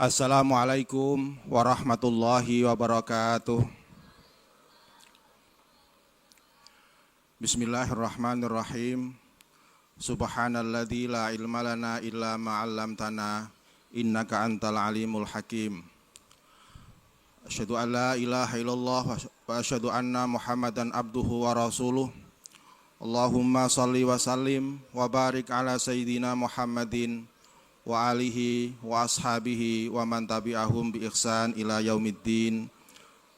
Assalamualaikum warahmatullahi wabarakatuh. Bismillahirrahmanirrahim. Subhanalladzi la ilma lana illa ma 'allamtana innaka antal alimul hakim. Asyhadu an la ilaha illallah wa asyhadu anna Muhammadan abduhu wa rasuluh. Allahumma shalli wa sallim wa barik ala sayyidina Muhammadin wa alihi wa ashabihi wa man tabi'ahum bi ihsan ila yaumiddin,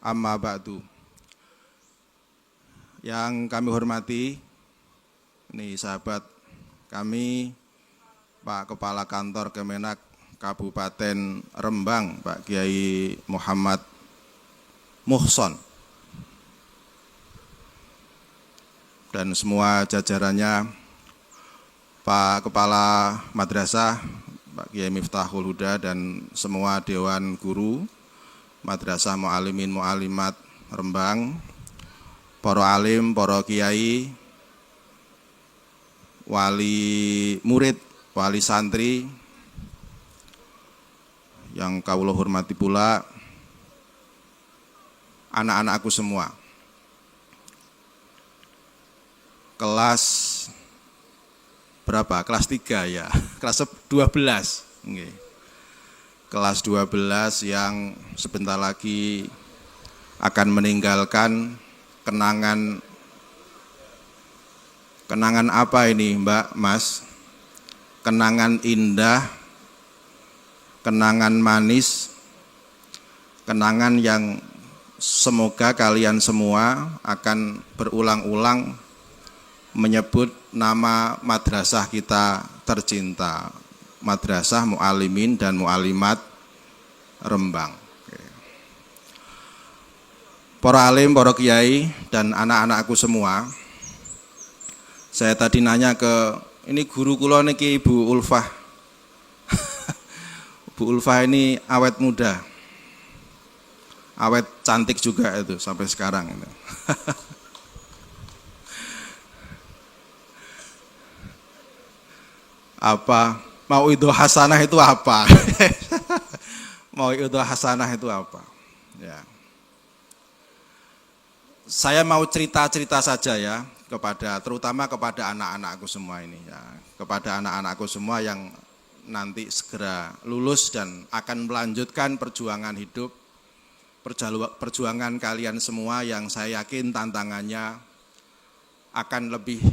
amma ba'du. Yang kami hormati, ini sahabat kami, Pak Kepala Kantor Kemenak Kabupaten Rembang, Pak Kiai Muhammad Muhson, dan semua jajarannya, Pak Kepala Madrasah Pak Kiai Miftahul Huda, dan semua Dewan Guru Madrasah Mu'alimin Mu'alimat Rembang, para alim, para kiai, wali murid, wali santri yang kawula hormati pula, anak-anakku semua. Kelas berapa? Kelas 3 ya, kelas 12. Oke. Kelas 12 yang sebentar lagi akan meninggalkan kenangan apa ini, Mbak, Mas? Kenangan indah, kenangan manis, kenangan yang semoga kalian semua akan berulang-ulang menyebut nama madrasah kita tercinta, Madrasah Mu'alimin dan Mu'alimat Rembang. Para alim, para kiai, dan anak-anakku semua, saya tadi nanya ke, ini guru kula niki Ibu Ulfah. Bu Ulfah ini awet muda, awet cantik juga itu sampai sekarang itu. Apa mauidhah hasanah itu apa? Mauidhah hasanah itu apa? Ya. Saya mau cerita-cerita saja ya, terutama kepada anak-anakku semua ini ya, kepada anak-anakku semua yang nanti segera lulus dan akan melanjutkan perjuangan hidup, perjuangan kalian semua yang saya yakin tantangannya akan lebih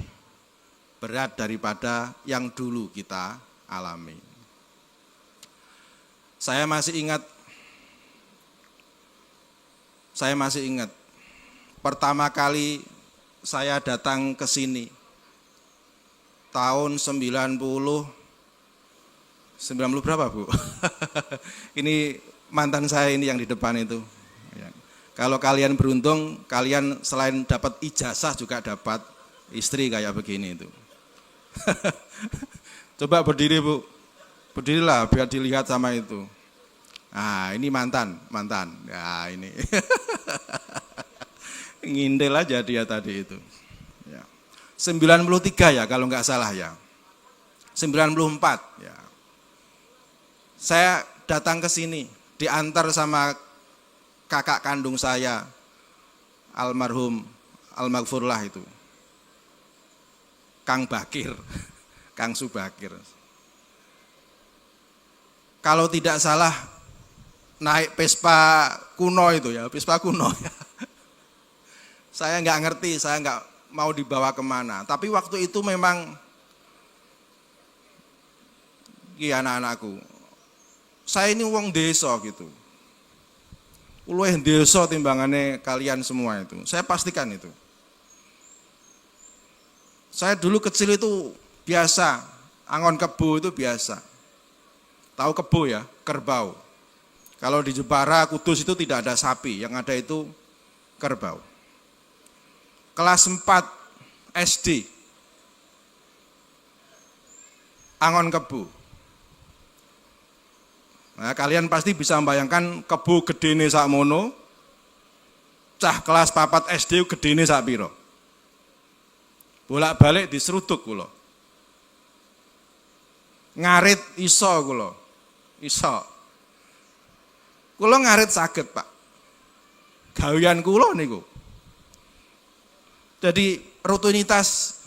berat daripada yang dulu kita alami. Saya masih ingat pertama kali saya datang ke sini tahun 90 berapa, Bu? Ini mantan saya ini yang di depan itu. Kalau kalian beruntung, kalian selain dapat ijazah juga dapat istri kayak begini itu. Coba berdiri, Bu. Berdirilah biar dilihat sama itu. Nah, ini mantan. Ya, ini. Ngindel aja dia tadi itu. Ya. 93 ya kalau nggak salah ya. 94 ya. Saya datang ke sini diantar sama kakak kandung saya, almarhum almaghfurlah itu, Kang Bakir, Kang Subakir. Kalau tidak salah naik Vespa kuno itu ya, Vespa kuno ya. Saya nggak ngerti, saya nggak mau dibawa kemana. Tapi waktu itu memang, iya anak-anakku, saya ini wong desa gitu. Luwih desa timbangannya kalian semua itu, saya pastikan itu. Saya dulu kecil itu biasa, angon kebo itu biasa. Tahu kebo ya, kerbau. Kalau di Jepara, Kudus itu tidak ada sapi, yang ada itu kerbau. Kelas 4 SD, angon kebo. Nah, kalian pasti bisa membayangkan kebo gedene sakmono, cah kelas 4 SD gedene sak piro. Bolak-balik diseruduk kula. Ngarit iso kula. Iso. Kula ngarit saged, Pak. Gawean kula niku. Jadi rutinitas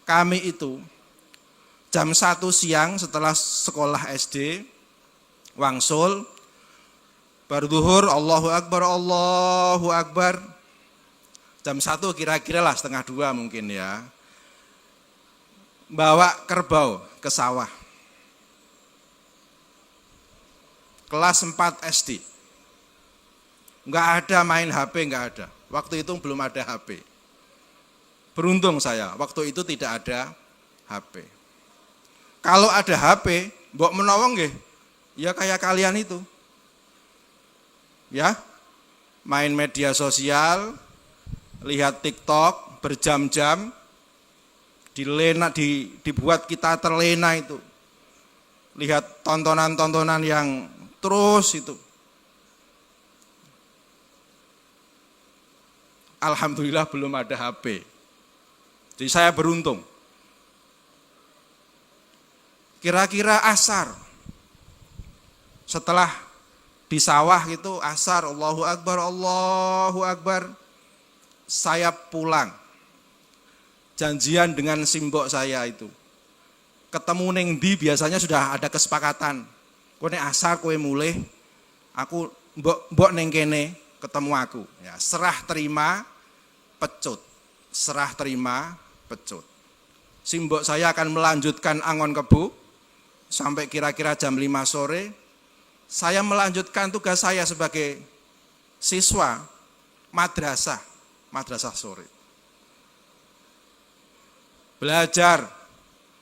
kami itu jam 1 siang setelah sekolah SD wangsul, baru zuhur, Allahu Akbar. Jam 1 kira-kira lah, setengah 2 mungkin ya. Bawa kerbau ke sawah. Kelas 4 SD. Enggak ada main HP, enggak ada. Waktu itu belum ada HP. Beruntung saya, waktu itu tidak ada HP. Kalau ada HP, mbok menawa nggih, ya kayak kalian itu. Ya, main media sosial, lihat TikTok berjam-jam, dibuat kita terlena itu. Lihat tontonan-tontonan yang terus itu. Alhamdulillah belum ada HP. Jadi saya beruntung. Kira-kira asar. Setelah di sawah itu asar, Allahu Akbar. Saya pulang. Janjian dengan simbok saya itu. Ketemu ning ndi biasanya sudah ada kesepakatan. Kowe nek asar kowe mulih, aku mbok ning kene ketemu aku. Ya, serah terima pecut. Simbok saya akan melanjutkan angon kebo sampai kira-kira jam 5 sore. Saya melanjutkan tugas saya sebagai siswa madrasah sore. Belajar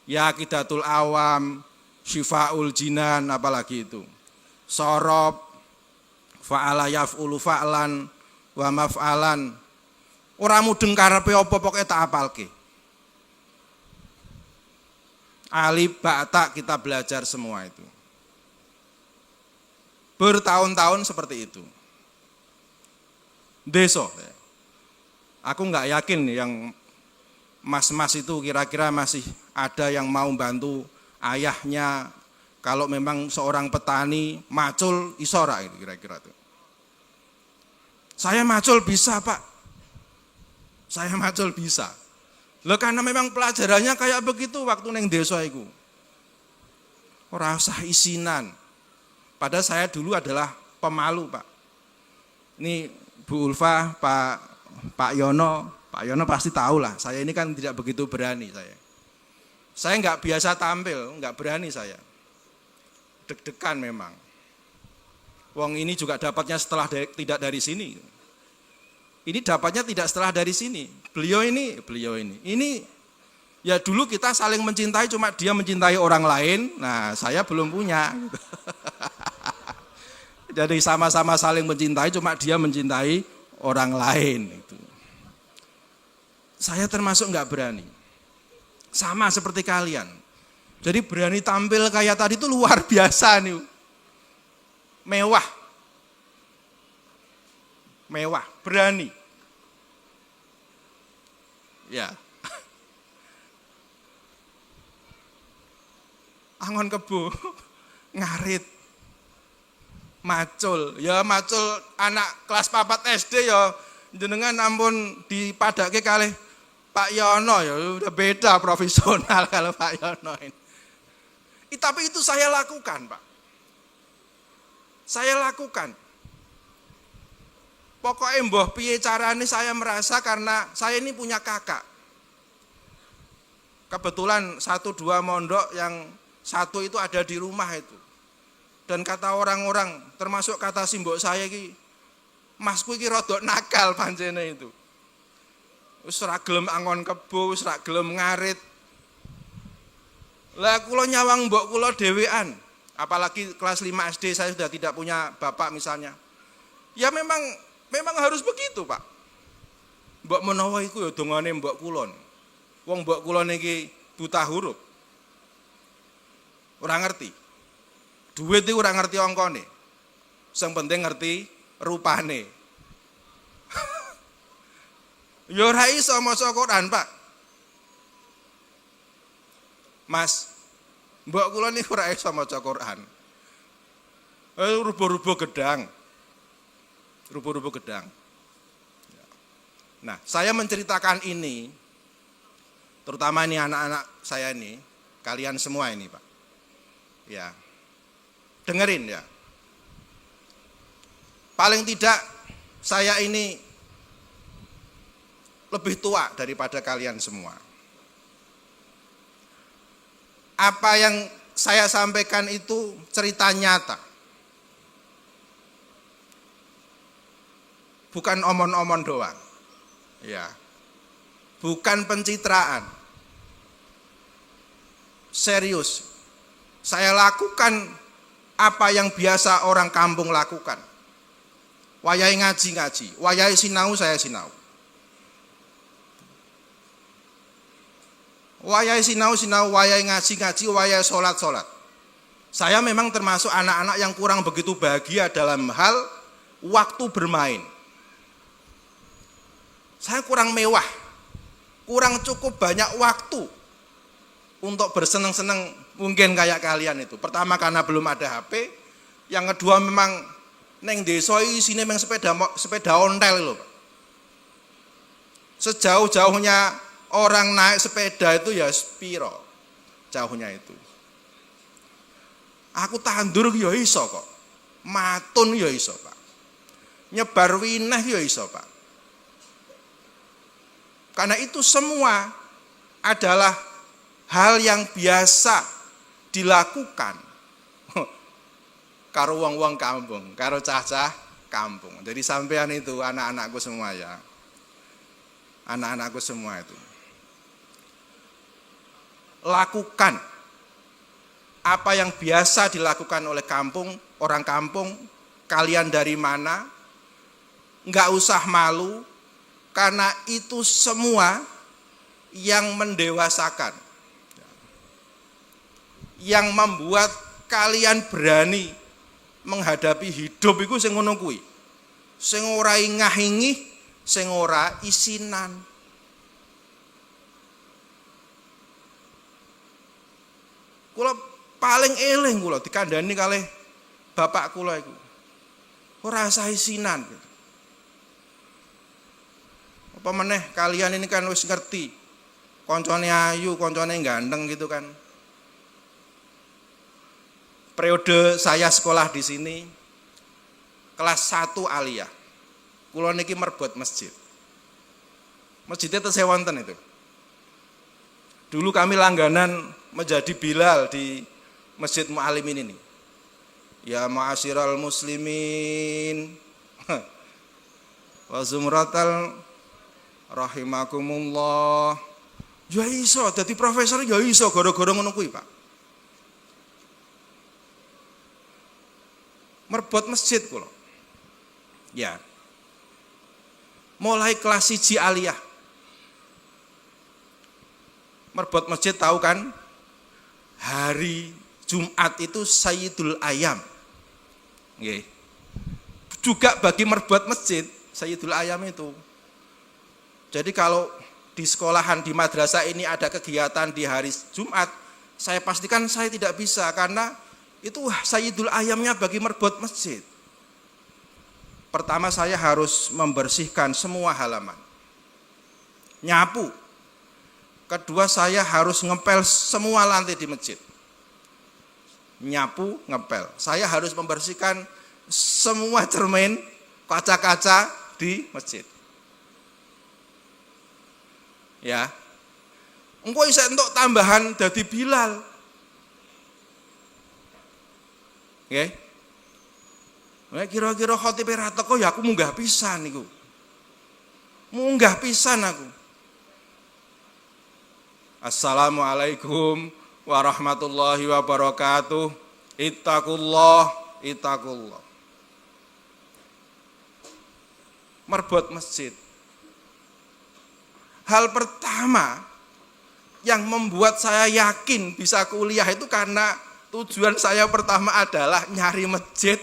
ya Aqidatul Awam, Syifaul Jinan, apalagi itu. Sorob, fa'ala yaf'ulu fa'lan, wa maf'alan. Ora mudeng karepe apa pokoke tak apalke. Alif ba ta kita belajar semua itu. Bertahun-tahun seperti itu. Deso. Aku enggak yakin yang mas-mas itu kira-kira masih ada yang mau bantu ayahnya kalau memang seorang petani macul isora itu kira-kira itu. Saya macul bisa, Pak. Saya macul bisa. Loh karena memang pelajarannya kayak begitu waktu neng desa iku. Ora usah isinan. Padahal saya dulu adalah pemalu, Pak. Ini Bu Ulfa, Pak Yono pasti tahu lah. Saya ini kan tidak begitu berani saya. Saya nggak biasa tampil, nggak berani saya. Deg-degan memang. Wong ini juga dapatnya tidak dari sini. Ini dapatnya tidak setelah dari sini. Beliau ini. Ini ya dulu kita saling mencintai, cuma dia mencintai orang lain. Nah, saya belum punya. Jadi sama-sama saling mencintai, cuma dia mencintai orang lain. Saya termasuk nggak berani. Sama seperti kalian. Jadi berani tampil kayak tadi itu luar biasa nih. Mewah, berani. Ya. Angon kebo, ngarit. Macul anak kelas 4 SD ya jenengan ampun dipadake kalih Pak Yono ya udah beda profesional kalau Pak Yono ini. Tapi itu saya lakukan, Pak. Saya lakukan. Pokoknya mbah piye carane saya merasa karena saya ini punya kakak. Kebetulan 1-2 mondok yang satu itu ada di rumah itu. Dan kata orang-orang, termasuk kata simbok saya iki, masku iki rada nakal pancene itu. Wis ora gelem angon kebo, wis ora gelem ngarit. Lah kula nyawang mbok kula dhewean, apalagi kelas 5 SD saya sudah tidak punya bapak misalnya. Ya memang harus begitu, Pak. Mbok menawa iku ya dongane mbok kula. Wong mbok kula niki buta huruf. Ora ngerti. Duit itu ora ngerti angkane. Sing penting ngerti rupane. Ya ora iso maca Quran, Pak. Mas, mbok kula niku ora iso maca Quran. Rubuh-rubuh gedang. Rubuh-rubuh gedang. Nah, saya menceritakan ini, terutama ini anak-anak saya ini, kalian semua ini Pak. Ya, dengerin ya. Paling tidak saya ini lebih tua daripada kalian semua. Apa yang saya sampaikan itu cerita nyata. Bukan omon-omon doang. Ya. Bukan pencitraan. Serius. Saya lakukan apa yang biasa orang kampung lakukan. Wayahe ngaji, wayahe sinau, saya sinau. Wayahe sinau, wayahe ngaji, wayahe sholat. Saya memang termasuk anak-anak yang kurang begitu bahagia dalam hal waktu bermain. Saya kurang mewah, kurang cukup banyak waktu untuk bersenang-senang mungkin kayak kalian itu. Pertama karena belum ada HP, yang kedua memang neng desa isine memang sepeda ontel lho. Sejauh-jauhnya orang naik sepeda itu ya spiro jauhnya itu. Aku tandur ya iso kok. Matun ya iso, Pak. Nyebar wineh ya iso, Pak. Karena itu semua adalah hal yang biasa dilakukan karo wong-wong kampung, karo cah-cah kampung. Jadi sampean itu anak-anakku semua ya. Anak-anakku semua itu. Lakukan apa yang biasa dilakukan oleh kampung, orang kampung, kalian dari mana, enggak usah malu, karena itu semua yang mendewasakan, yang membuat kalian berani menghadapi hidup itu sing ngono kuwi. Sing ora ingah-ingih, sing ora isinan. Kula paling eling kula dikandani kalih bapak kula iku. Ora usah isinan. Apa meneh kalian ini kan wis ngerti. Koncone ayu, koncone ganteng gitu kan. Periode saya sekolah di sini kelas 1 aliyah. Kula niki merbot masjid. Masjidnya tesih wonten itu. Dulu kami langganan menjadi Bilal di Masjid Mu'alimin ini. Ya ma'asyiral muslimin wa zumratal rahimakumullah. Ya iso dadi profesor ya iso gara-gara ngono kuwi, Pak. Merbot masjid kula. Ya. Mulai kelas 1 aliyah. Merbot masjid tahu kan? Hari Jumat itu Sayyidul Ayam. Nggih. Juga bagi merbot masjid Sayyidul Ayam itu. Jadi kalau di sekolahan di madrasah ini ada kegiatan di hari Jumat, saya pastikan saya tidak bisa karena itu Sayyidul Ayamnya bagi merbot masjid. Pertama saya harus membersihkan semua halaman. Nyapu. Kedua saya harus ngepel semua lantai di masjid. Nyapu, ngepel. Saya harus membersihkan semua cermin, kaca-kaca di masjid. Ya. Engko isih entuk tambahan dadi Bilal. Nggih. Nek kira-kira khotibe ra teko ya aku munggah pisan niku. Munggah pisan aku. Assalamualaikum warahmatullahi wabarakatuh. Ittaqullah. Merbot masjid. Hal pertama yang membuat saya yakin bisa kuliah itu karena tujuan saya pertama adalah nyari masjid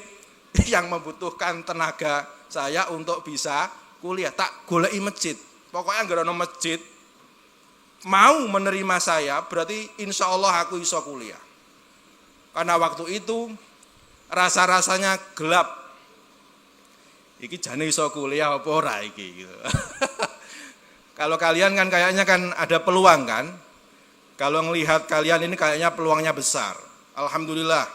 yang membutuhkan tenaga saya untuk bisa kuliah. Tak goleki masjid. Pokoknya nggak ada masjid mau menerima saya, berarti insya Allah aku iso kuliah. Karena waktu itu rasa-rasanya gelap. Iki jane iso kuliah apa ora iki gitu. Kalau kalian kan kayaknya kan ada peluang kan? Kalau ngelihat kalian ini kayaknya peluangnya besar. Alhamdulillah.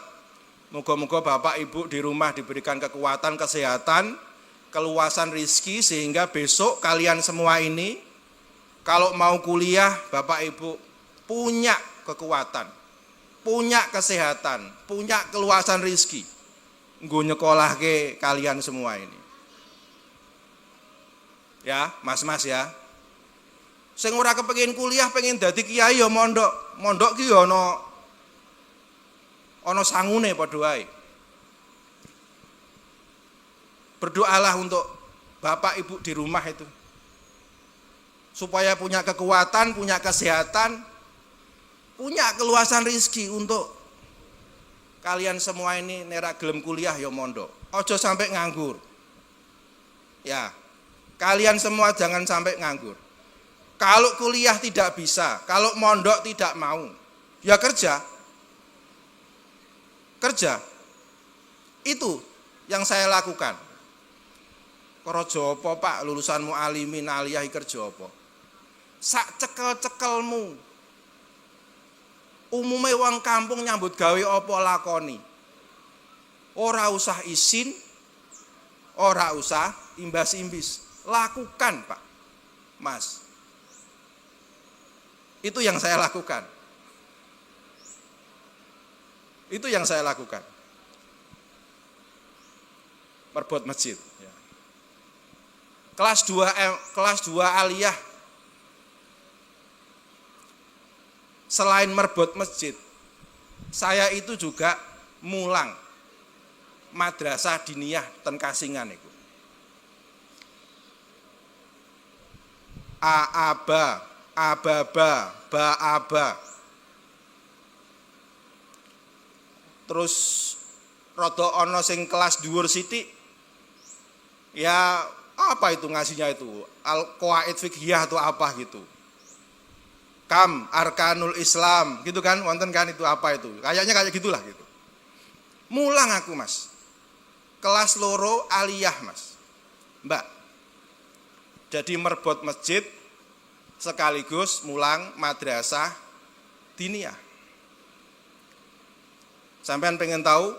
Moga-moga Bapak Ibu di rumah diberikan kekuatan, kesehatan, keluasan rizki sehingga besok kalian semua ini kalau mau kuliah Bapak Ibu punya kekuatan, punya kesehatan, punya keluasan rizki. Nggo nyekolahke kalian semua ini. Ya, mas-mas ya. Sing ora kepengin kuliah pengen dadi kiai ya mondok. Mondok ki ya ana sangune padha wae. Berdoalah untuk Bapak Ibu di rumah itu. Supaya punya kekuatan, punya kesehatan, punya keluasan rizki untuk kalian semua ini nera gelem kuliah ya mondok. Ojo sampai nganggur. Ya, kalian semua jangan sampai nganggur. Kalau kuliah tidak bisa, kalau mondok tidak mau, ya kerja. Kerja. Itu yang saya lakukan. Kerja apa Pak, lulusan mu'alimin aliyah kerja apa? Sak cekel-cekelmu. Umume wong kampung nyambut gawe apa lakoni. Ora usah izin, ora usah imbas-imbis. Lakukan Pak, Mas. Itu yang saya lakukan. Itu yang saya lakukan. Merbot masjid. Ya. Kelas 2 aliyah. Selain merbot masjid, saya itu juga mulang madrasah diniyah ten Kasingan itu. Aaba, ababa, baaba. Terus rada ana sing kelas dhuwur sithik. Ya apa itu ngasihnya itu? Al-Qawaid Fiqhiyah atau apa gitu. Kam Arkanul Islam gitu kan, wonten kan itu apa itu? Kayaknya kayak gitulah gitu. Mulang aku Mas. Kelas loro aliyah Mas. Mbak. Jadi merbot masjid sekaligus mulang madrasah diniyah. Sampean pengen tahu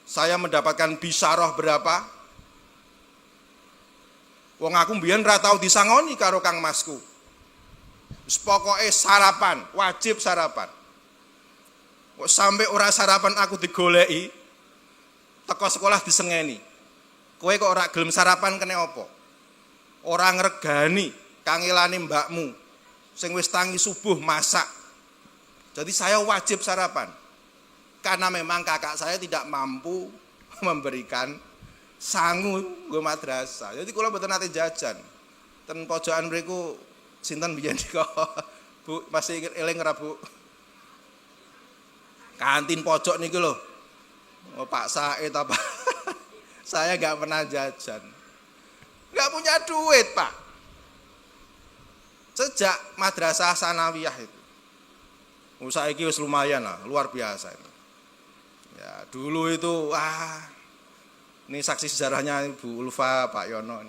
saya mendapatkan bisyarah berapa? Wong aku mbiyen ra tau disangoni karo Kang Masku. Wis pokoke sarapan, wajib sarapan. Kok sampai ora sarapan aku digoleki, teko sekolah disengeni. Kowe kok ora gelem sarapan kene apa? Ora ngregani kangelane mbakmu sing wis tangi subuh masak. Jadi saya wajib sarapan. Karena memang kakak saya tidak mampu memberikan sangu nggo madrasah. Jadi kula mboten nate jajan. Ten pojokan mriku sinten biyen kok Bu masih eling ora Bu? Kantin pojok niku lho. Oh, Pak Said apa? Saya enggak pernah jajan. Enggak punya duit, Pak. Sejak madrasah sanawiyah itu. Saiki wis lumayan lah, luar biasa itu. Ya, dulu itu ini saksi sejarahnya Ibu Ulfa, Pak Yono.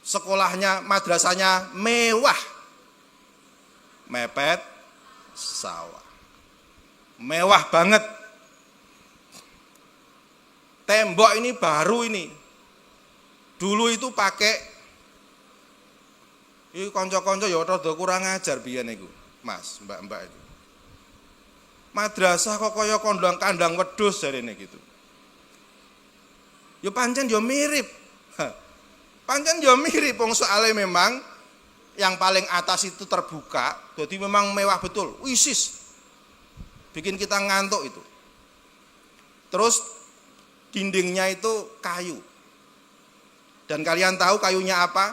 Sekolahnya, madrasahnya mewah. Mepet sawah. Mewah banget. Tembok ini baru ini. Dulu itu pakai iki kanca-kanca ya rada kurang ajar biyen niku, Mas, Mbak-mbak itu. Madrasah kok kaya kandang wedhus jarene gitu. Ya pancen ya mirip. Pancen ya mirip wong soalé memang yang paling atas itu terbuka, jadi memang mewah betul. Wisis. Bikin kita ngantuk itu. Terus dindingnya itu kayu. Dan kalian tahu kayunya apa?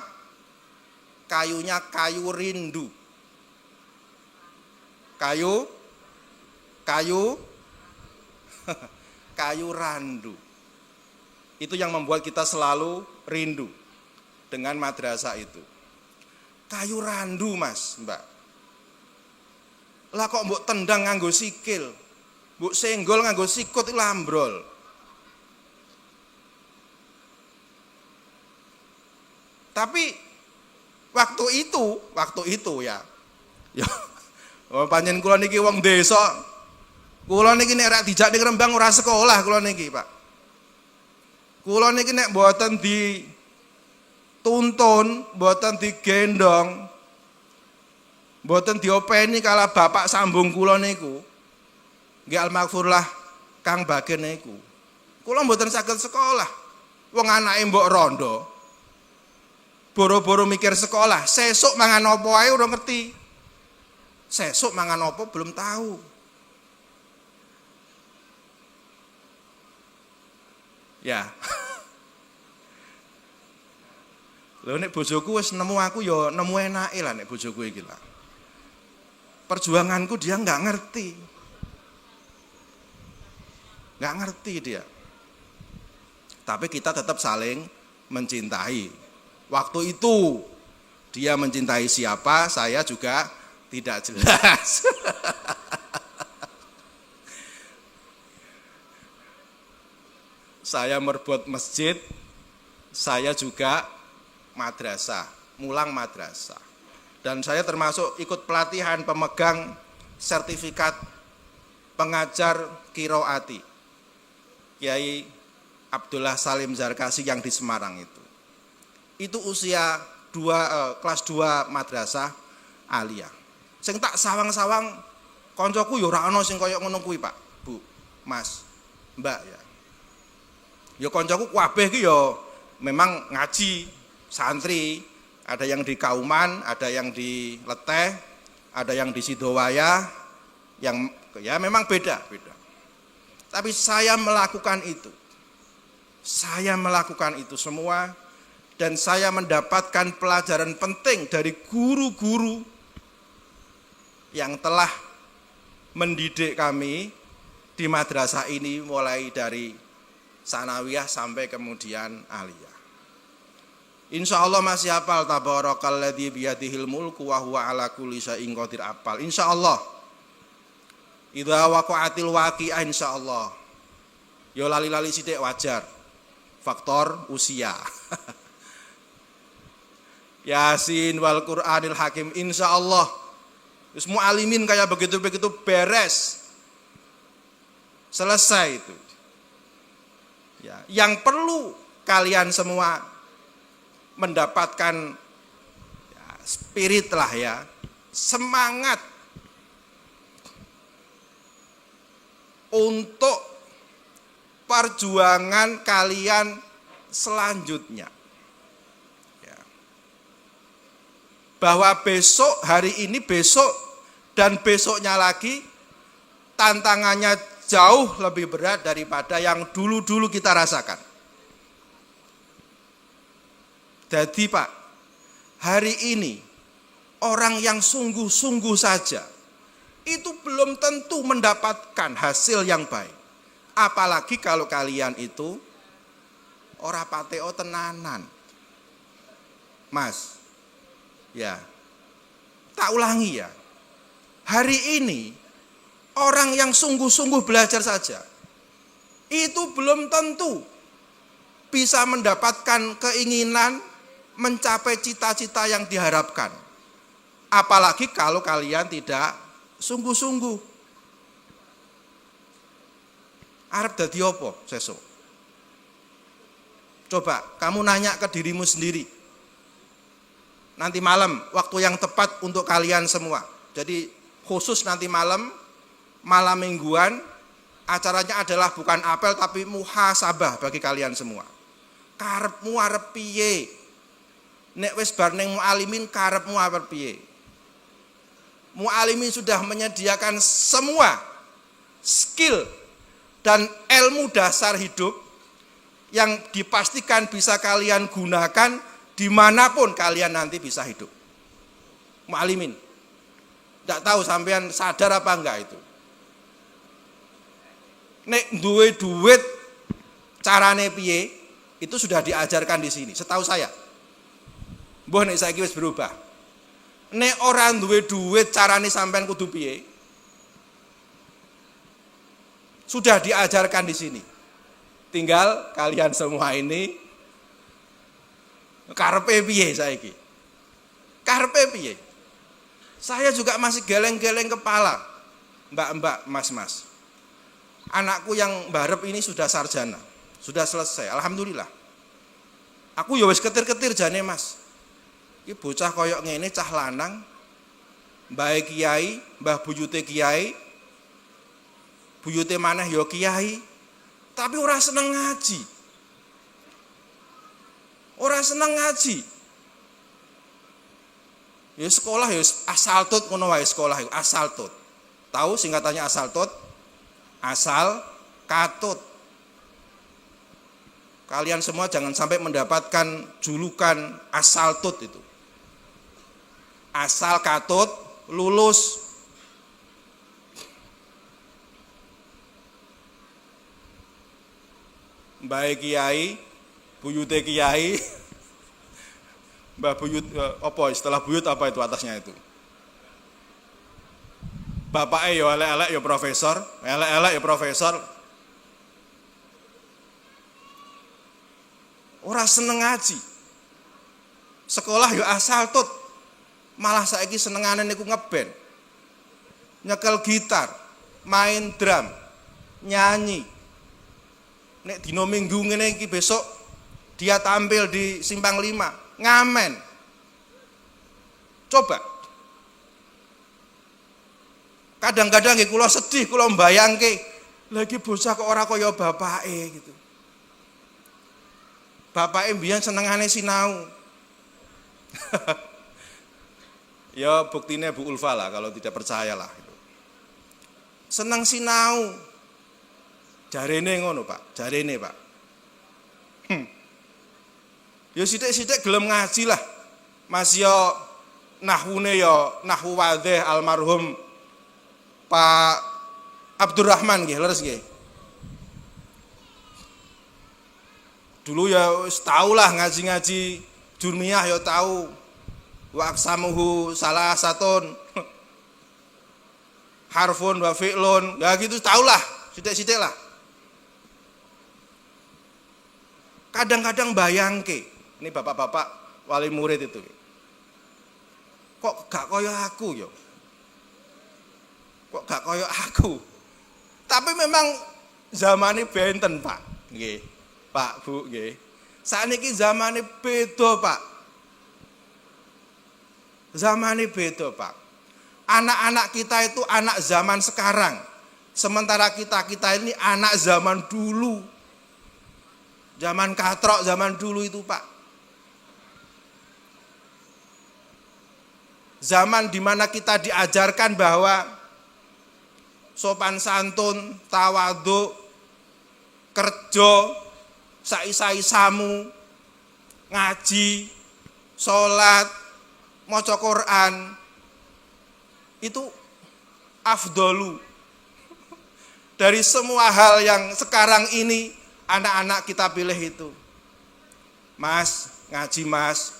Kayunya kayu rindu. Kayu randu. Itu yang membuat kita selalu rindu dengan madrasah itu. Kayu randu, Mas, Mbak. Lah kok mbok tendang nganggo sikil. Mbok senggol nganggo sikut iku ambrol. Tapi waktu itu ya. Ya panjen kula niki wong desa. Kula niki nek rak dijak ning Rembang ora sekolah kula niki, Pak. Kula niki nek mboten dituntun, mboten digendong, mboten diopeni kala bapak sambung kula niku. Nggih almaghfurlah Kang Bagen niku. Kula mboten saged sekolah. Wong anake mbok rondo. Boro-boro mikir sekolah, sesuk mangan apa ae ora ngerti. Sesuk mangan apa belum tahu. Ya. Lho nek bojoku wis nemu aku ya nemu enake lah nek bojoku iki lah. Perjuanganku dia nggak ngerti. Nggak ngerti dia. Tapi kita tetap saling mencintai. Waktu itu dia mencintai siapa, saya juga tidak jelas. Saya merbuat masjid, saya juga madrasah, mulang madrasah. Dan saya termasuk ikut pelatihan pemegang sertifikat pengajar Qiraati Kiai Abdullah Salim Zarkasi yang di Semarang itu. Itu usia kelas 2 madrasah aliyah. Sing tak sawang-sawang koncoku ya ora ana sing kaya ngono kuwi, Pak, Bu, Mas, Mbak ya. Ya koncoku kabeh iki ya memang ngaji, santri, ada yang di Kauman, ada yang di Leteh, ada yang di Sidowaya, yang ya memang beda. Tapi saya melakukan itu. Saya melakukan itu semua. Dan saya mendapatkan pelajaran penting dari guru-guru yang telah mendidik kami di madrasah ini mulai dari sanawiyah sampai kemudian aliyah. Insya Allah masih hafal tabarakalladzi biyadihil mulku wa huwa ala kulli syai'in qadir hafal. Insya Allah. Idza waqa'atil waqi'ah insya Allah. Yo lali-lali sithik wajar. Faktor usia. Yasin wal Qur'anil Hakim insya Allah. Terus mu'alimin kayak begitu-begitu beres. Selesai itu. Ya, yang perlu kalian semua mendapatkan ya, spirit lah ya, semangat untuk perjuangan kalian selanjutnya. Bahwa besok, hari ini, besok, dan besoknya lagi tantangannya jauh lebih berat daripada yang dulu-dulu kita rasakan. Jadi Pak, hari ini orang yang sungguh-sungguh saja itu belum tentu mendapatkan hasil yang baik. Apalagi kalau kalian itu ora pateo tenanan. Mas, ya, tak ulangi ya. Hari ini orang yang sungguh-sungguh belajar saja itu belum tentu bisa mendapatkan keinginan mencapai cita-cita yang diharapkan. Apalagi kalau kalian tidak sungguh-sungguh. Arep dadi apa sesuk? Coba kamu nanya ke dirimu sendiri. Nanti malam, waktu yang tepat untuk kalian semua. Jadi khusus nanti malam mingguan, acaranya adalah bukan apel tapi muhasabah bagi kalian semua. Karepmu arep piye? Nek wis bar ning mualimin karepmu arep piye? Mualimin sudah menyediakan semua skill dan ilmu dasar hidup yang dipastikan bisa kalian gunakan dimanapun kalian nanti bisa hidup. Mu'alimin. Tidak tahu sampean sadar apa enggak itu. Nek duwe duit carane piye itu sudah diajarkan di sini. Setahu saya. Mbah nek saiki wis berubah. Nek ora duwe duit carane sampean kudu piye? Sudah diajarkan di sini. Tinggal kalian semua ini karepe piye saiki? Karepe piye? Saya juga masih geleng-geleng kepala. Mbak-mbak, mas-mas. Anakku yang barep ini sudah sarjana, sudah selesai, alhamdulillah. Aku ya wis ketir-ketir jane Mas. Iki bocah koyok ngene cah lanang, mbah kiai, mbah buyute kiai, buyute maneh ya kiai, tapi ora seneng ngaji. Ora seneng ngaji. Ya sekolah ya asal tut ngono wae sekolah iku asal tut. Tahu singkatannya asal tut? Asal katut. Kalian semua jangan sampai mendapatkan julukan asal tut itu. Asal katut lulus. Mbah kiai, buyute kiai, mbah buyut apa istilah buyut apa itu atasnya itu? Bapaknya ya elek-elek ya profesor, elek-elek ya profesor. Ora seneng ngaji. Sekolah ya asal tut. Malah saiki senengane niku ngeband. Nyekel gitar, main drum, nyanyi. Nek dina Minggu ngene iki besok dia tampil di Simpang 5, ngamen. Coba. Kadang-kadang nggih kula sedih, kula mbayangke lagi bocah kok ora kaya bapake gitu. Bapake mbiyen senengane sinau. Ya buktine Bu Ulfa lah kalau tidak percaya lah gitu. Seneng sinau. Jarene ngono, Pak. Jarene, Pak. Ya sithik-sithik gelem ngaji lah. Mas yo nahwune yo nahwu wadhih almarhum Pak Abdurrahman nggih, leres nggih. Dulu ya wis tau lah ngaji-ngaji Jurmiyah ya tahu. Wa aqsamuhu salah satun. Harfun wa fi'lun. Ya gitu tau lah, sithik-sithik lah. Kadang-kadang bayangke, ini bapak-bapak wali murid itu. Kok gak kaya aku ya? Kok gak kaya aku? Tapi memang zamane benten, Pak. Nggih. Pak, Bu, nggih. Sakniki zamane beda, Pak. Zamane beda, Pak. Anak-anak kita itu anak zaman sekarang. Sementara kita ini anak zaman dulu. Zaman katrok, zaman dulu itu, Pak. Zaman dimana kita diajarkan bahwa sopan santun, tawadhu, kerja, sai-sai-samu, ngaji, sholat, maca Quran, itu afdolu. Dari semua hal yang sekarang ini anak-anak kita pilih itu. Mas, ngaji mas,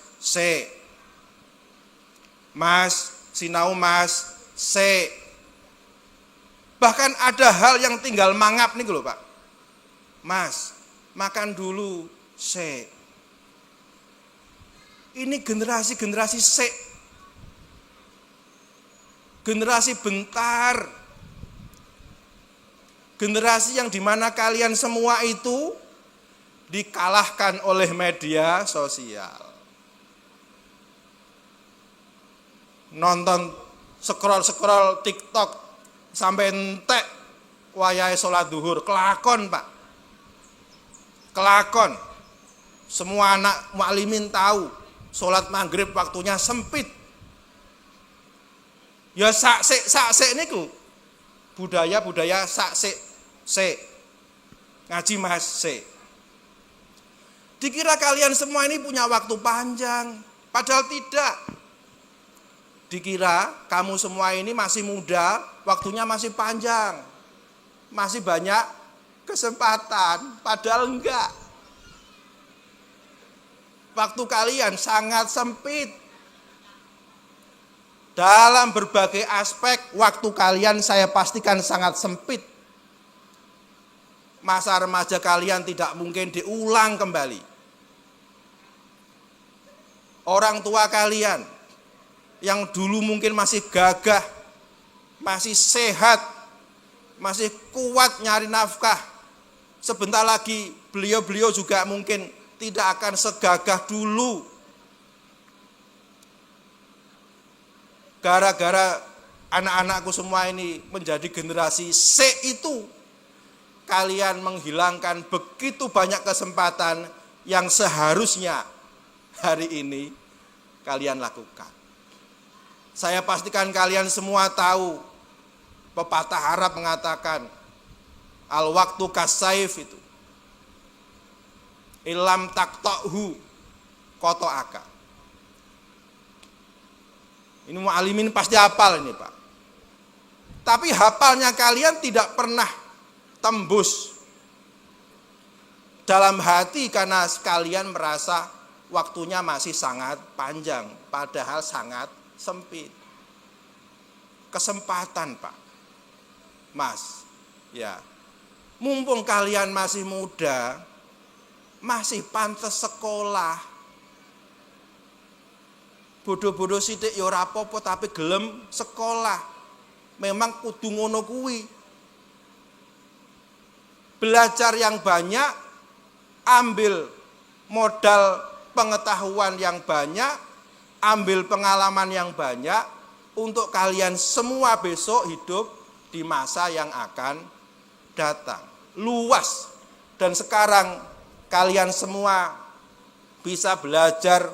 Mas, sinau mas, Bahkan ada hal yang tinggal mangap nih lho, Pak. Mas, makan dulu, Ini generasi-generasi generasi bentar. Generasi yang dimana kalian semua itu dikalahkan oleh media sosial. Nonton scroll TikTok sampai entek wayahe salat zuhur, kelakon, Pak. Kelakon. Semua anak muklimin tahu salat maghrib waktunya sempit. Ya saksik niku. Budaya saksik ngaji mas Dikira kalian semua ini punya waktu panjang, padahal tidak. Dikira kamu semua ini masih muda, waktunya masih panjang, masih banyak kesempatan, padahal enggak. Waktu kalian sangat sempit. Dalam berbagai aspek, waktu kalian saya pastikan sangat sempit. masa remaja kalian tidak mungkin diulang kembali. Orang tua kalian yang dulu mungkin masih gagah, masih sehat, masih kuat nyari nafkah, sebentar lagi beliau-beliau juga mungkin tidak akan segagah dulu. Gara-gara anak-anakku semua ini menjadi generasi C itu, kalian menghilangkan begitu banyak kesempatan yang seharusnya hari ini kalian lakukan. Saya pastikan kalian semua tahu pepatah Arab mengatakan al waktu kasaif itu. Ilam taqta'hu qata'aka. Ini mu'alimin pasti hafal ini, Pak. Tapi hafalnya kalian tidak pernah tembus dalam hati karena kalian merasa waktunya masih sangat panjang, padahal sangat sempit. Kesempatan, Pak. Mas, ya. Mumpung kalian masih muda, masih pantas sekolah. Bodoh-bodoh sithik ya ora apa-apa tapi gelem sekolah. Memang kudu ngono kuwi. Belajar yang banyak, ambil modal pengetahuan yang banyak, ambil pengalaman yang banyak untuk kalian semua besok hidup di masa yang akan datang. Luas. Dan sekarang kalian semua bisa belajar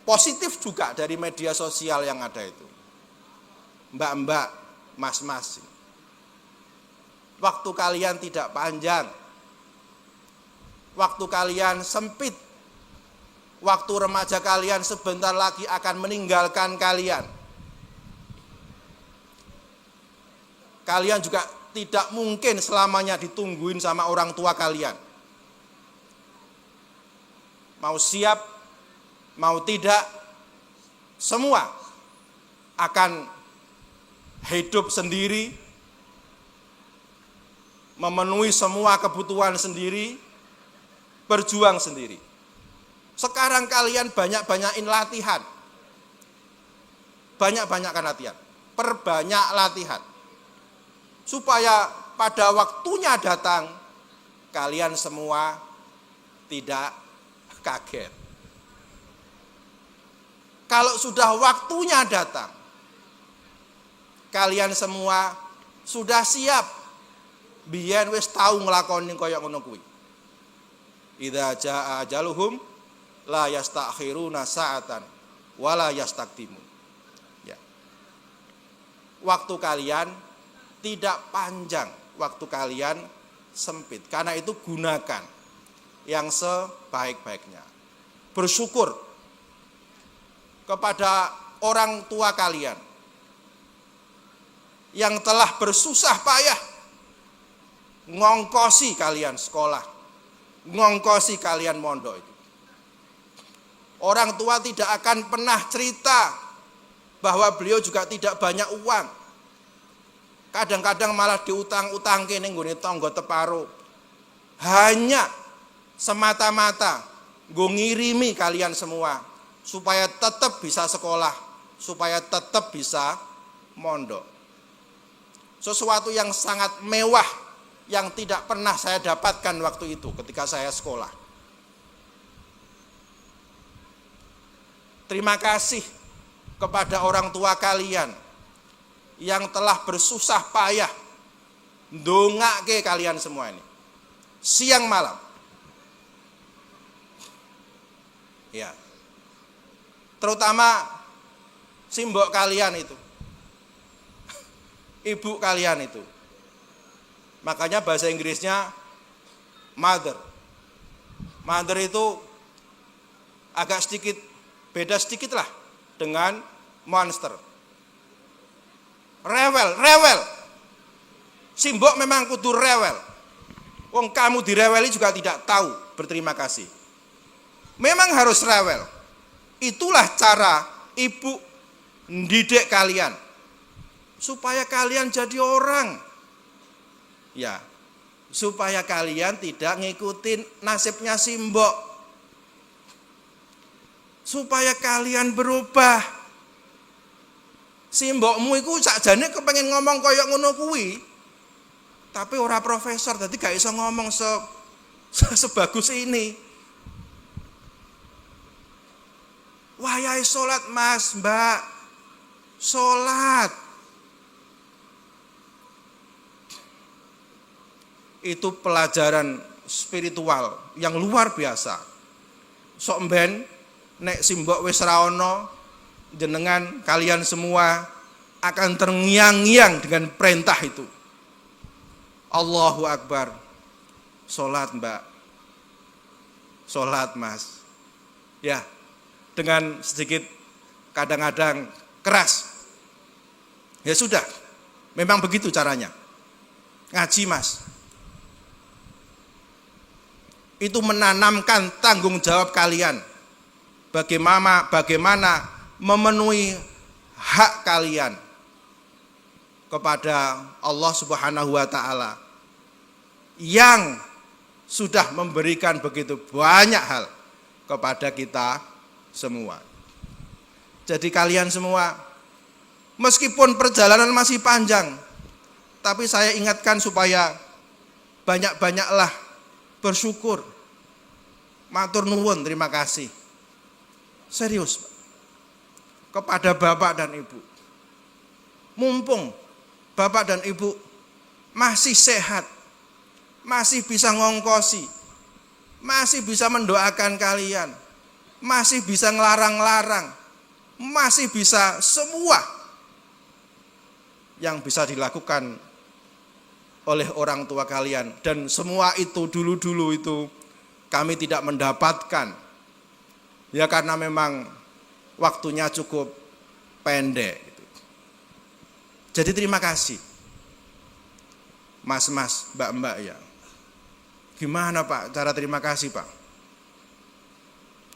positif juga dari media sosial yang ada itu. Mbak-mbak, mas-mas. Waktu kalian tidak panjang. Waktu kalian sempit. Waktu remaja kalian sebentar lagi akan meninggalkan kalian. Kalian juga tidak mungkin selamanya ditungguin sama orang tua kalian. Mau siap, mau tidak, semua akan hidup sendiri, memenuhi semua kebutuhan sendiri, berjuang sendiri. Sekarang kalian banyak-banyakin latihan. Banyak-banyakkan latihan. Perbanyak latihan. Supaya pada waktunya datang, kalian semua tidak kaget. Kalau sudah waktunya datang, kalian semua sudah siap. Biyen wis tau nglakoni kaya ngono kuwi. Idza jaa ajaluhum la yastakhiruna sa'atan wa la yastaqdimun. Ya. Waktu kalian tidak panjang, waktu kalian sempit. Karena itu gunakan yang sebaik-baiknya. Bersyukur kepada orang tua kalian yang telah bersusah payah ngongkosi kalian sekolah, ngongkosi kalian mondok itu. Orang tua tidak akan pernah cerita bahwa beliau juga tidak banyak uang. Kadang-kadang malah diutang-utangke ning nggone tangga teparo. Hanya semata-mata nggo ngirimi kalian semua supaya tetap bisa sekolah, supaya tetap bisa mondok. Sesuatu yang sangat mewah yang tidak pernah saya dapatkan waktu itu ketika saya sekolah. Terima kasih kepada orang tua kalian yang telah bersusah payah ndongake kalian semua ini. Siang malam. Ya. Terutama simbok kalian itu. Ibu kalian itu. Makanya bahasa Inggrisnya mother. Mother itu agak sedikit beda sedikit lah dengan monster. Rewel. Simbok memang kudu rewel. Wong kamu direweli juga tidak tahu berterima kasih. Memang harus rewel. Itulah cara ibu mendidik kalian supaya kalian jadi orang. Ya. supaya kalian tidak ngikutin nasibnya simbok, supaya kalian berubah. Simbokmu iku sakjane kepengen ngomong kaya ngono kuwi, tapi ora profesor, dadi gak iso ngomong sebagus ini. Wayahe salat Mas, Mbak, salat itu pelajaran spiritual yang luar biasa. Sok mben nek simbok wis ra ono, jenengan kalian semua akan terngiang-ngiang dengan perintah itu. Allahu Akbar. Salat Mbak, salat Mas. Ya, dengan sedikit kadang-kadang keras. Ya sudah, memang begitu caranya. Ngaji Mas, itu menanamkan tanggung jawab kalian. Bagaimana memenuhi hak kalian kepada Allah Subhanahu wa taala yang sudah memberikan begitu banyak hal kepada kita semua. Jadi kalian semua, meskipun perjalanan masih panjang, tapi saya ingatkan supaya banyak-banyaklah bersyukur. Matur nuwun, terima kasih. Serius kepada Bapak dan Ibu. Mumpung Bapak dan Ibu masih sehat, masih bisa ngongkosi, masih bisa mendoakan kalian, masih bisa ngelarang-larang, masih bisa semua yang bisa dilakukan oleh orang tua kalian. Dan semua itu dulu-dulu itu kami tidak mendapatkan, ya karena memang waktunya cukup pendek. Jadi terima kasih Mas-mas, Mbak-mbak ya. Gimana Pak cara terima kasih Pak?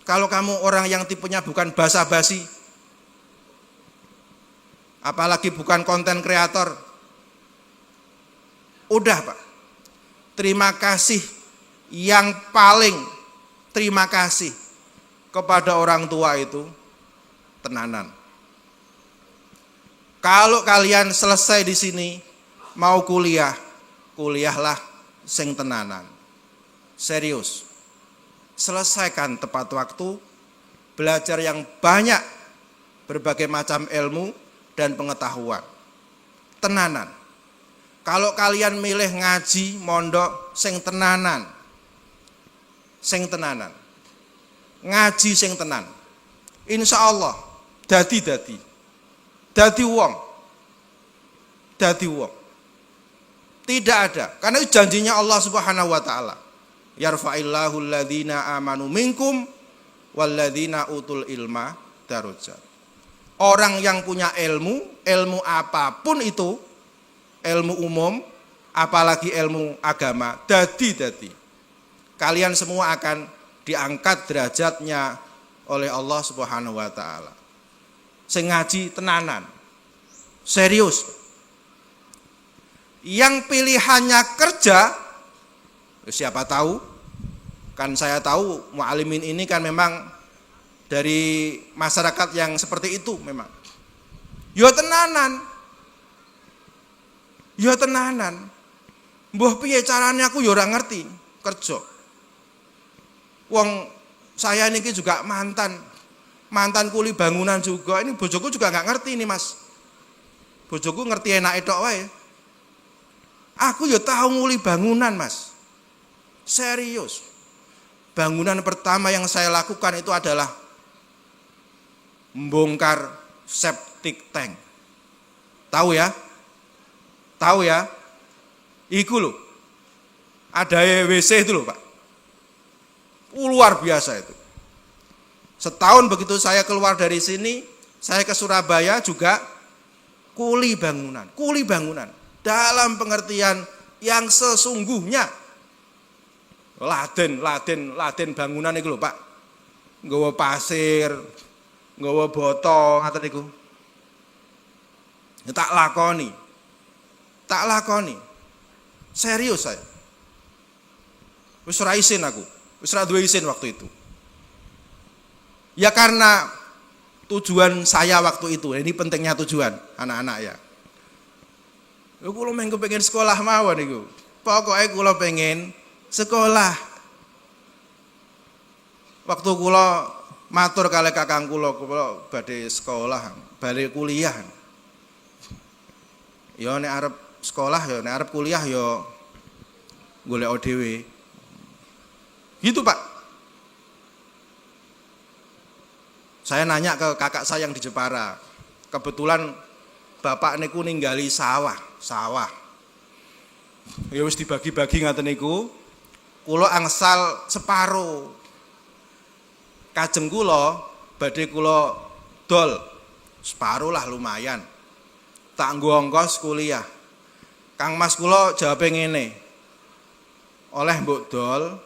Kalau kamu orang yang tipenya bukan basa-basi, apalagi bukan konten kreator, udah Pak, terima kasih yang paling terima kasih kepada orang tua itu tenanan. Kalau kalian selesai di sini mau kuliah, kuliahlah sing tenanan. Serius. Selesaikan tepat waktu, belajar yang banyak, berbagai macam ilmu dan pengetahuan. Tenanan. Kalau kalian milih ngaji, mondok, sing tenanan. Sing tenanan. Ngaji sing tenan. Insya Allah, dadi wong. Dadi wong. Tidak ada, karena itu janjinya Allah Subhanahu wa taala. Yarfa'illahu alladhina amanu minkum walladhina utul ilma darajat. Orang yang punya ilmu apapun itu, ilmu umum, apalagi ilmu agama, dadi. Kalian semua akan diangkat derajatnya oleh Allah Subhanahu wa taala. Sing ngaji tenanan. Serius. Yang pilihannya kerja, siapa tahu, kan saya tahu mu'alimin ini kan memang dari masyarakat yang seperti itu memang. Yo tenanan. Mbah piye carane aku yo ora ngerti kerja. Wong saya niki juga mantan kuli bangunan juga. Ini bojoku juga nggak ngerti ini Mas. Bojoku ngerti enake tok wae. Aku yo tahu nguli bangunan Mas. Serius. Bangunan pertama yang saya lakukan itu adalah membongkar septic tank. Tahu ya? Iku loh. Ada WC itu loh Pak. Luar biasa itu. Setahun begitu saya keluar dari sini, saya ke Surabaya juga kuli bangunan. Dalam pengertian yang sesungguhnya. Laden bangunan itu loh Pak. Nggawa pasir, nggawa botol ngaten niku. Tak lakoni. Serius saya. Wis ora isin aku. Wis ora duwe isin waktu itu. Ya karena tujuan saya waktu itu, ini pentingnya tujuan anak-anak ya. Kula mengko pengen sekolah mawon niku. Pokoke kula pengen sekolah. Waktu kula matur kalih kakang kula badhe sekolah, balik kuliah. Ya nek arep sekolah ya, nek arep kuliah ya golek dhewe. Gitu Pak. Saya nanya ke kakak saya yang di Jepara. Kebetulan bapak niku ninggali sawah. Ya wis dibagi-bagi ngaten niku. Kula angsal separo. Kajeng kula badhe kula dol. Separo lah lumayan. Tak nggo ongkos kuliah. Kang Mas kula jawabe ngene. Oleh mbok dol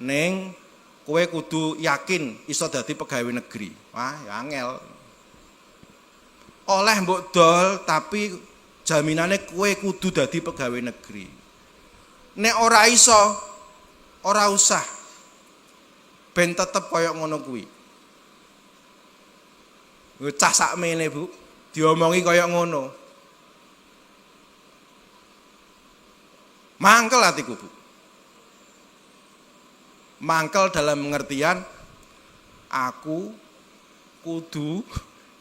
ning kowe kudu yakin iso dadi pegawai negeri. Wah, ya angel. Oleh mbok dol tapi jaminane kowe kudu dadi pegawai negeri. Nek ora iso, ora usah. Ben tetep kaya ngono kuwi. Cah sakmene, Bu, diomongi kaya ngono. Mangkel atiku, Bu. Mangkel dalam pengertian aku kudu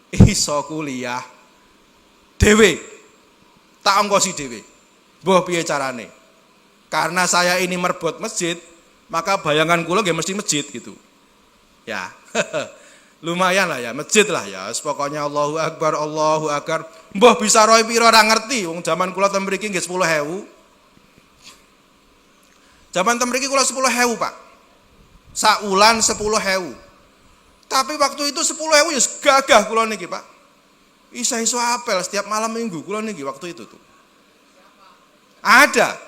iso kuliah dhewe. Tak ongkosi dhewe. Mbah piye carane? Karena saya ini merbot masjid, maka bayangan kula nggih mesti masjid gitu. Ya. Lumayan lah ya, masjid lah ya. Pokoknya Allahu Akbar, Allahu Akbar. Mbah bisa roe pira ora ngerti, wong jaman kula ten mriki nggih 10.000. Jaman ten mriki kula 10.000, Pak. Saulan 10.000. Tapi waktu itu 10.000 ya gagah kula niki, Pak. Iso apel setiap malam minggu kula niki waktu itu tuh. Ada.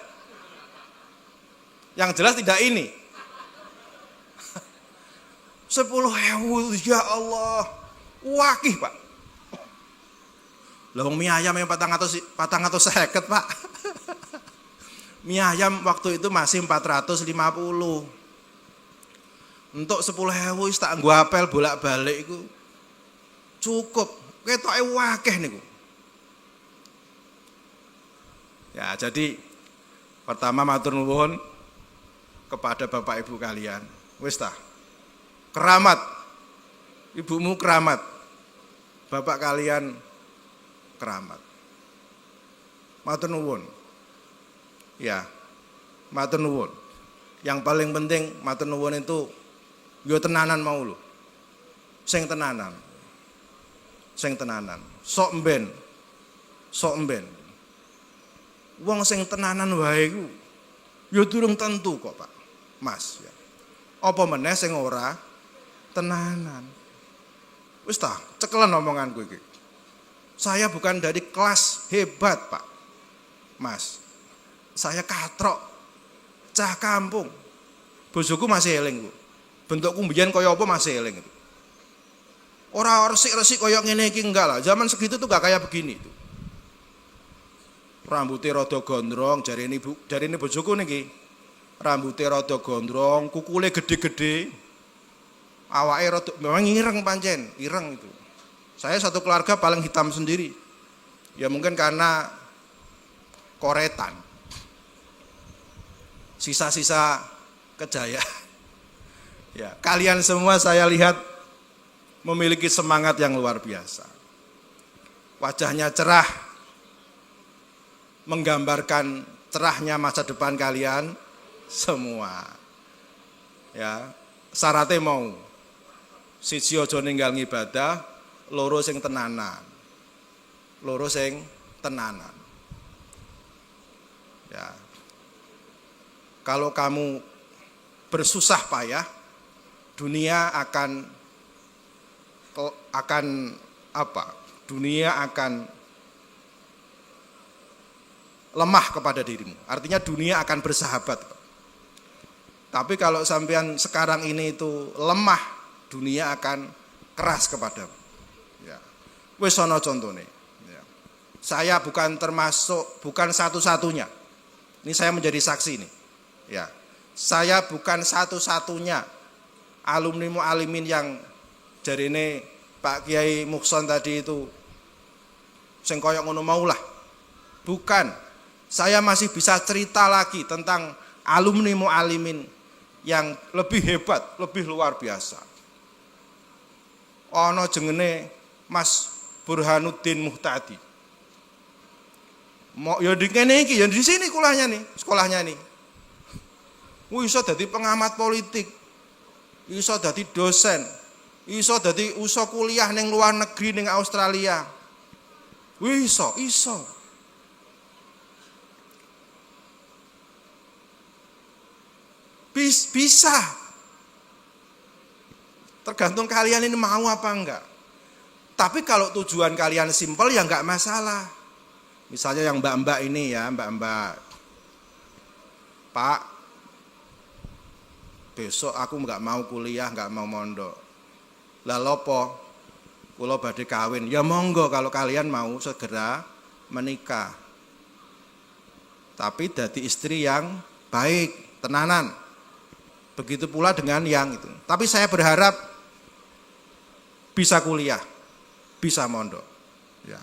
Yang jelas tidak ini. 10.000, ya Allah. Wakih, Pak. Lah wong mie ayam yang 450, Pak. Mie ayam waktu itu masih 450. Untuk 10.000 wis tak nggo apel bolak-balik iku cukup. Ketoke wakeh niku. Ya, jadi pertama matur nuwun kepada Bapak Ibu kalian. Wis ta. Keramat. Ibumu keramat. Bapak kalian keramat. Matur nuwun. Ya. Matur nuwun. Yang paling penting matur nuwun itu yo tenanan mau lho. Sing tenanan. Sing tenanan. Sok mben. Wong sing tenanan wae iku yo durung tentu kok, Pak. Mas ya. Apa meneh sing ora tenanan. Wis ta, cekelen omonganku iki. Saya bukan dari kelas hebat, Pak. Mas. Saya katrok. Cah kampung. Bojoku masih eling, Bu. Bentukku mbiyen kaya apa masih eling itu. Ora resik-resik kaya ngene iki enggak lah. Zaman segitu tuh gak kayak begini tuh. Rambutnya rada gondrong, jarine bojoku niki. Rambutnya rada gondrong, kukule gede-gede. Awake rada memang ireng pancen, ireng itu. Saya satu keluarga paling hitam sendiri. Ya mungkin karena koretan. Sisa-sisa kejayaan. Ya, kalian semua saya lihat memiliki semangat yang luar biasa. Wajahnya cerah, menggambarkan cerahnya masa depan kalian semua. Ya, syaratnya mau siji aja ninggal ngibadah, loro sing tenanan. Ya. Kalau kamu bersusah payah, dunia akan apa? Dunia akan lemah kepada dirimu. Artinya dunia akan bersahabat. Tapi kalau sampean sekarang ini itu lemah, dunia akan keras kepadamu. Ya. Wis ana contone. Ya. Saya bukan satu-satunya. Ini saya menjadi saksi nih. Ya. Saya bukan satu-satunya alumni mu'alimin yang jarine Pak Kiai Mukson tadi itu sing koyok ngono maulah. Bukan. Saya masih bisa cerita lagi tentang alumni mu'alimin yang lebih hebat, lebih luar biasa. Ono jengene Mas Burhanuddin Muhtadi. Mau ya di kene iki, ya di sini sekolahnya nih. Iso dadi pengamat politik. Iso dadi dosen. Iso dadi usaha kuliah ning luar negeri ning Australia. Iso. Bisa. Tergantung kalian ini mau apa enggak. Tapi kalau tujuan kalian simpel ya enggak masalah. Misalnya yang mbak-mbak ini ya, mbak-mbak. Pak, besok aku enggak mau kuliah, enggak mau mondok. Lah lopo? Kula badhe kawin. Ya monggo kalau kalian mau segera menikah. Tapi dadi istri yang baik, tenanan. Begitu pula dengan yang itu. Tapi saya berharap bisa kuliah, bisa mondok. Ya.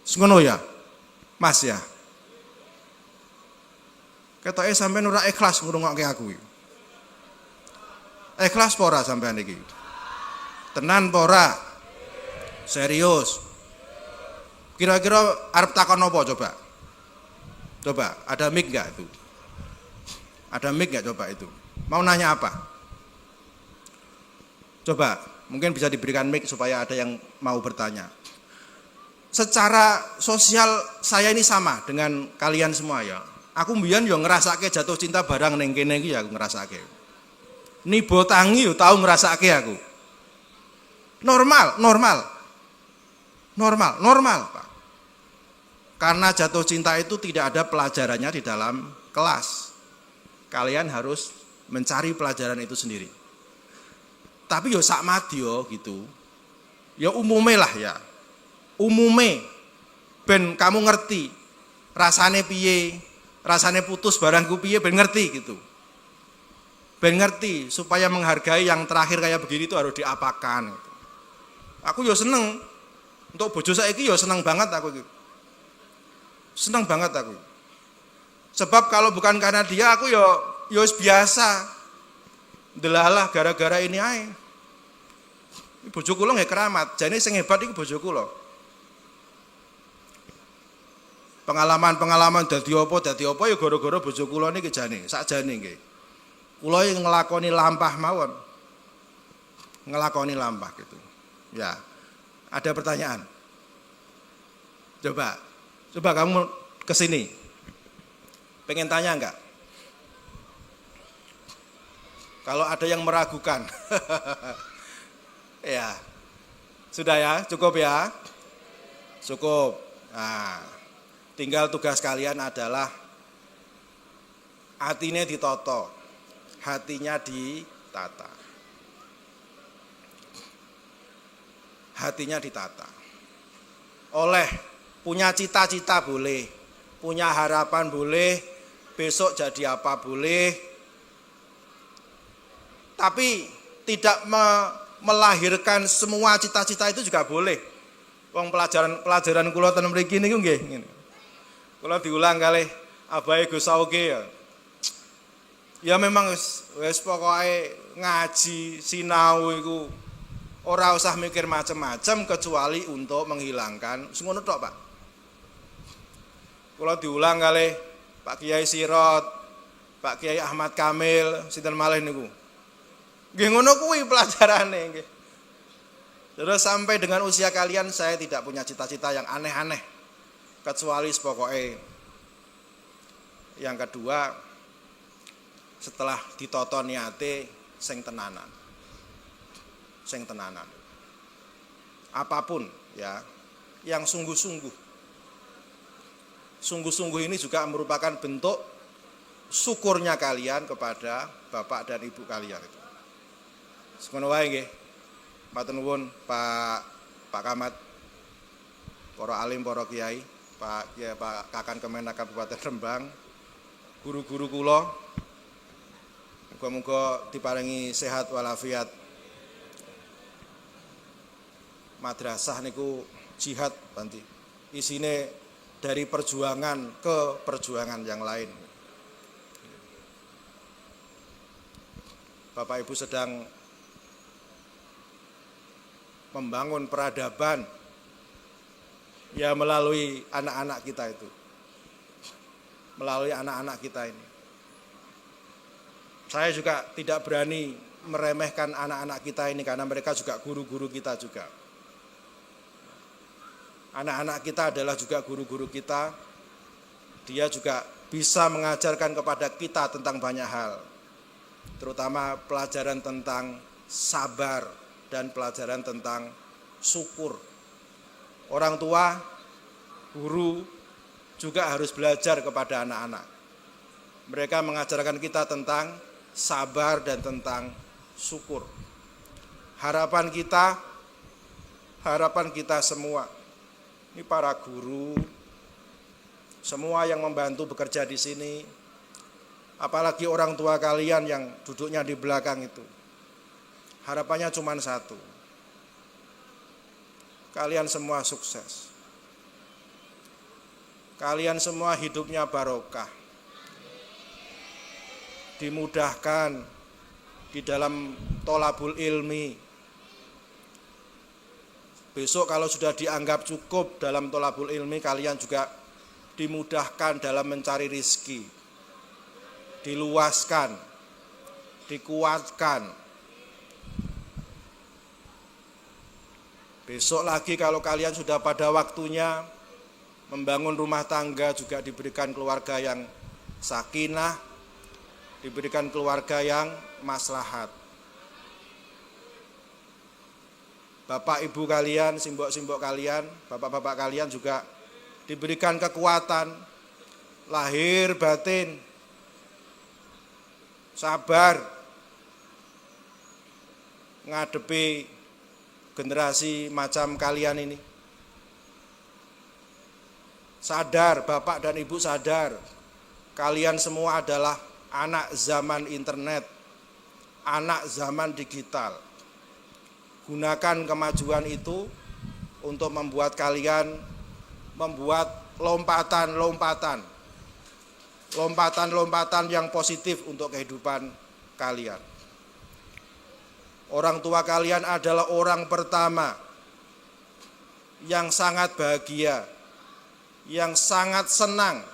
Ngono ya, Mas ya. Ketoke sampean ora ikhlas ngrungokke aku iki. Ikhlas pora sampean iki? Tenan pora? Serius? Kira-kira arep takon apa coba? Coba, ada mic enggak itu? Ada mic enggak coba itu? Mau nanya apa? Coba, mungkin bisa diberikan mic supaya ada yang mau bertanya. Secara sosial saya ini sama dengan kalian semua ya. Aku mbiyen yo ngrasake jatuh cinta barang ning kene iki ya aku ngrasake. Nibo tangi yo tau ngrasake aku. Normal, Pak. Karena jatuh cinta itu tidak ada pelajarannya di dalam kelas. Kalian harus mencari pelajaran itu sendiri. Tapi yo sak madya gitu. Ya umume lah ya. Umume ben kamu ngerti rasane piye, rasane putus barangku piye ben ngerti gitu. Ben ngerti supaya menghargai yang terakhir kayak begini itu harus diapakan gitu. Aku yo seneng untuk bojo saiki yo seneng banget aku gitu. Seneng banget aku. Sebab kalau bukan karena dia aku yo biasa. Delalah gara-gara ini ae. Bojo kula nggih keramat, jane sing hebat iki bojo kula. Pengalaman dadi apa ya gara-gara bojo kula niki jane, sakjane nggih. Kula yang nglakoni lampah mawon. Nglakoni lampah gitu. Ya. Ada pertanyaan? Coba kamu ke sini. Pengen tanya enggak? Kalau ada yang meragukan. Ya. Sudah ya? Cukup ya? Cukup. Nah, tinggal tugas kalian adalah hatinya ditoto, hatinya ditata. Hatinya ditata. Oleh punya cita-cita boleh, punya harapan boleh, besok jadi apa boleh. Tapi tidak melahirkan semua cita-cita itu juga boleh. Wong pelajaran kula ten mriki niku nggih ngene. Kula diulang kalih abahe Gus Sauke ya. Ya memang wis pokoke ngaji sinau iku ora usah mikir macam-macam kecuali untuk menghilangkan ngono tok, Pak. Kula diulang kalih Pak Kiai Sirot, Pak Kiai Ahmad Kamil, sinten malih niku. Nggih ngono kuwi pelajarane nggih. Terus sampai dengan usia kalian saya tidak punya cita-cita yang aneh-aneh kecuali sepokoke. Yang kedua, setelah ditoto niate sing tenanan. Apapun ya, yang sungguh-sungguh. Sungguh-sungguh ini juga merupakan bentuk syukurnya kalian kepada bapak dan ibu kalian itu. Semono wae nggih. Matur nuwun Pak Camat, para alim, para kiai, Pak Kakan Kemenak Kabupaten Rembang. guru-guru kula. Muga-muga diparingi sehat walafiat. Madrasah niku jihad nanti. Isine dari perjuangan ke perjuangan yang lain. Bapak Ibu sedang membangun peradaban ya melalui anak-anak kita itu. Melalui anak-anak kita ini. Saya juga tidak berani meremehkan anak-anak kita ini karena mereka juga guru-guru kita juga. Anak-anak kita adalah juga guru-guru kita. Dia juga bisa mengajarkan kepada kita tentang banyak hal. Terutama pelajaran tentang sabar dan pelajaran tentang syukur. Orang tua, guru juga harus belajar kepada anak-anak. Mereka mengajarkan kita tentang sabar dan tentang syukur. Harapan kita semua, ini para guru, semua yang membantu bekerja di sini, apalagi orang tua kalian yang duduknya di belakang itu. Harapannya cuma satu. Kalian semua sukses. Kalian semua hidupnya barokah. Dimudahkan di dalam tholabul ilmi. Besok kalau sudah dianggap cukup dalam tholabul ilmi, kalian juga dimudahkan dalam mencari rizki. Diluaskan, dikuatkan. Besok lagi kalau kalian sudah pada waktunya membangun rumah tangga, juga diberikan keluarga yang sakinah, diberikan keluarga yang maslahat. Bapak ibu kalian, simbok-simbok kalian, bapak-bapak kalian juga diberikan kekuatan lahir batin, sabar ngadepi generasi macam kalian ini. Sadar, bapak dan ibu sadar, kalian semua adalah anak zaman internet, anak zaman digital. Gunakan kemajuan itu untuk membuat kalian membuat lompatan yang positif untuk kehidupan kalian. Orang tua kalian adalah orang pertama yang sangat bahagia, yang sangat senang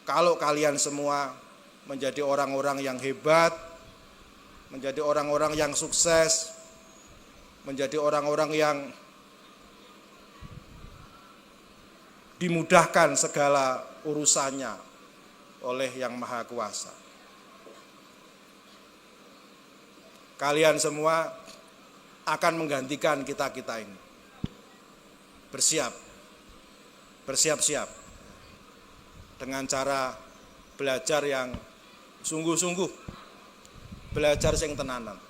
kalau kalian semua menjadi orang-orang yang hebat, menjadi orang-orang yang sukses, menjadi orang-orang yang dimudahkan segala urusannya oleh Yang Maha Kuasa. Kalian semua akan menggantikan kita-kita ini. Bersiap-siap dengan cara belajar yang sungguh-sungguh, belajar sing tenanan.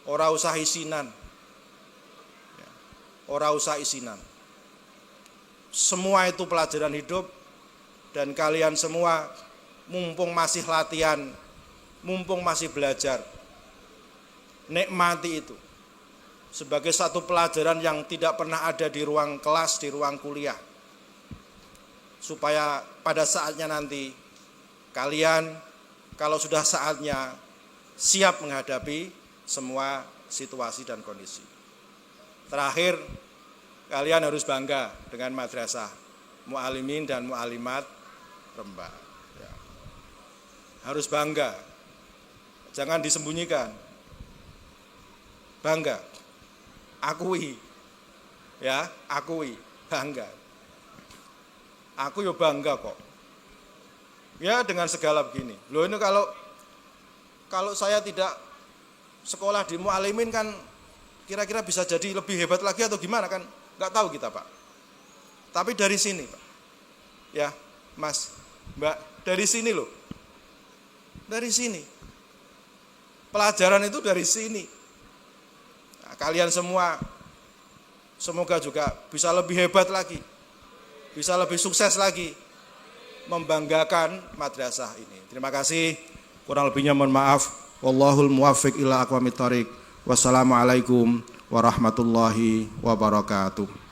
Ora usah isinan. Ora usah isinan. Semua itu pelajaran hidup, dan kalian semua mumpung masih latihan, mumpung masih belajar, nikmati itu sebagai satu pelajaran yang tidak pernah ada di ruang kelas, di ruang kuliah, supaya pada saatnya nanti kalian kalau sudah saatnya siap menghadapi semua situasi dan kondisi. Terakhir, kalian harus bangga dengan madrasah Mu'alimin dan Mu'alimat Rembang. Ya. Harus bangga, jangan disembunyikan. Bangga, akui, ya, akui, bangga. Aku ya bangga kok. Ya dengan segala begini. Loh ini kalau saya tidak sekolah di Mu'alimin kan kira-kira bisa jadi lebih hebat lagi atau gimana kan? Nggak tahu kita Pak. Tapi dari sini Pak. Ya Mas, Mbak, dari sini loh. Dari sini. Pelajaran itu dari sini. Nah, kalian semua semoga juga bisa lebih hebat lagi. Bisa lebih sukses lagi. membanggakan madrasah ini. Terima kasih. Kurang lebihnya mohon maaf. Wallahul muwaffiq ila aqwamit thoriq. Wassalamualaikum warahmatullahi wabarakatuh.